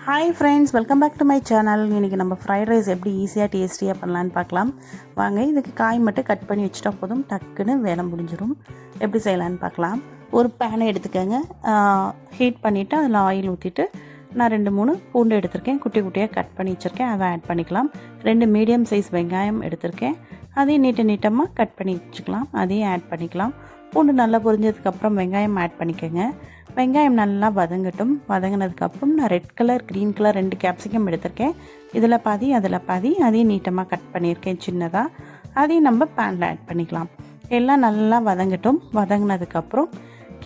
Hi friends, welcome back to my channel. இன்றைக்கி நம்ம fried rice எப்படி ஈஸியாக டேஸ்டியாக பண்ணலான்னு பார்க்கலாம் வாங்க. இதுக்கு காய் மட்டும் கட் பண்ணி வச்சுட்டா போதும், டக்குன்னு வேலை முடிஞ்சிடும். எப்படி செய்யலான்னு பார்க்கலாம். ஒரு பேனை எடுத்துக்கோங்க, ஹீட் பண்ணிவிட்டு அதில் ஆயில் ஊற்றிட்டு நான் 2-3 பூண்டு எடுத்திருக்கேன், குட்டி குட்டியாக கட் பண்ணி வச்சுருக்கேன், அதை ஆட் பண்ணிக்கலாம். 2 மீடியம் சைஸ் வெங்காயம் எடுத்திருக்கேன், அதையும் நீட்டமாக கட் பண்ணி வச்சுக்கலாம், அதையும் ஆட் பண்ணிக்கலாம். பூண்டு நல்லா பொரிஞ்சதுக்கப்புறம் வெங்காயம் ஆட் பண்ணிக்கோங்க. வெங்காயம் நல்லா வதங்கட்டும். வதங்கினதுக்கப்புறம் நான் red colour, green colour 2 capsicum எடுத்திருக்கேன். இதில் பாதி அதில் பாதி, அதையும் நீட்டமாக கட் பண்ணியிருக்கேன் சின்னதாக. அதையும் நம்ம பேனில் ஆட் பண்ணிக்கலாம். எல்லாம் நல்லா வதங்கட்டும். வதங்கினதுக்கப்புறம்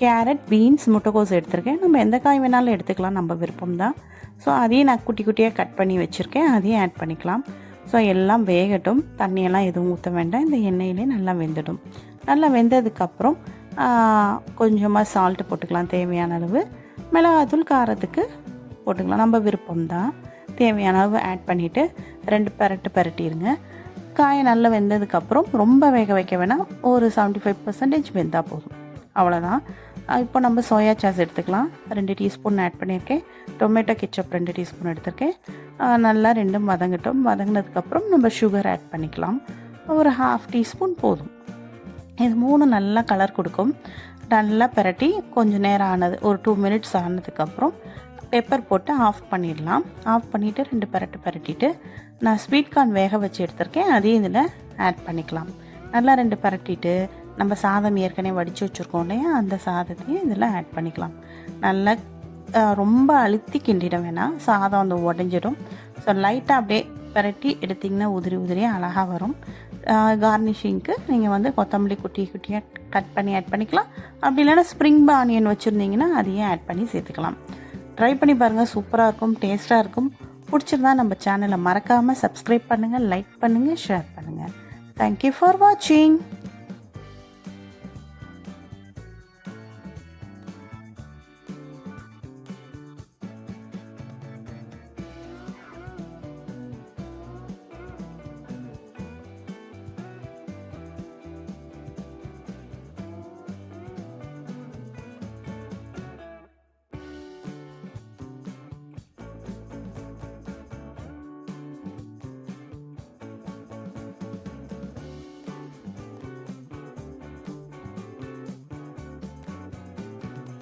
கேரட், பீன்ஸ், முட்டைக்கோஸ் எடுத்திருக்கேன். நம்ம எந்த காய் வேணாலும் எடுத்துக்கலாம், நம்ம விருப்பம் தான். ஸோ அதையும் நான் குட்டி குட்டியாக கட் பண்ணி வச்சுருக்கேன், அதையும் ஆட் பண்ணிக்கலாம். ஸோ எல்லாம் வேகட்டும். தண்ணியெல்லாம் எதுவும் ஊற்ற வேண்டாம், இந்த எண்ணெயிலே நல்லா வெந்துடும். நல்லா வெந்ததுக்கப்புறம் கொஞ்சமாக சால்ட்டு போட்டுக்கலாம், தேவையான அளவு. மிளகாத்தூள் காரத்துக்கு போட்டுக்கலாம், நம்ம விருப்பம்தான். தேவையான அளவு ஆட் பண்ணிவிட்டு 2 பெரட்டிடுங்க. காயை நல்லா வெந்ததுக்கப்புறம் ரொம்ப வேக வைக்க வேணாம், ஒரு 75% வெந்தால் போதும், அவ்வளோதான். இப்போ நம்ம சோயா சாஸ் எடுத்துக்கலாம். 2 டீஸ்பூன் ஆட் பண்ணியிருக்கேன். டொமேட்டோ கெச்சப் 2 டீஸ்பூன் எடுத்திருக்கேன். நல்லா ரெண்டும் வதங்கட்டும். வதங்கினதுக்கப்புறம் நம்ம சுகர் ஆட் பண்ணிக்கலாம், ஒரு 1/2 டீஸ்பூன் போதும். இது 3 நல்லா கலர் கொடுக்கும். நல்லா பரட்டி கொஞ்சம் நேரம் ஆனது, ஒரு 2 மினிட்ஸ் ஆனதுக்கப்புறம் பெப்பர் போட்டு ஆஃப் பண்ணிடலாம். ஆஃப் பண்ணிவிட்டு 2 பரட்டிட்டு நான் ஸ்வீட் கார்ன் வேக வச்சு எடுத்திருக்கேன், அதையும் இதில் ஆட் பண்ணிக்கலாம். நல்லா 2 பரட்டிட்டு நம்ம சாதம் ஏற்கனவே வடித்து வச்சுருக்கோம் இல்லையா, அந்த சாதத்தையும் இதில் ஆட் பண்ணிக்கலாம். நல்லா ரொம்ப அழுத்தி கிண்டிட வேணாம், சாதம் வந்து உடஞ்சிடும். ஸோ லைட்டாக அப்படியே பரட்டி எடுத்திங்கன்னா உதிரியாக அழகாக வரும். கார்னிஷிங்க்கு நீங்கள் வந்து கொத்தமல்லி குட்டியாக கட் பண்ணி ஆட் பண்ணிக்கலாம். அப்படி இல்லைன்னா ஸ்ப்ரிங் ஆனியன் வச்சுருந்தீங்கன்னா அதையும் ஆட் பண்ணி சேர்த்துக்கலாம். ட்ரை பண்ணி பாருங்கள், சூப்பராக இருக்கும், டேஸ்ட்டாக இருக்கும். பிடிச்சிருந்தா நம்ம சேனலை மறக்காமல் சப்ஸ்கிரைப் பண்ணுங்கள், லைக் பண்ணுங்கள், ஷேர் பண்ணுங்கள். தேங்க்யூ ஃபார் வாட்சிங்.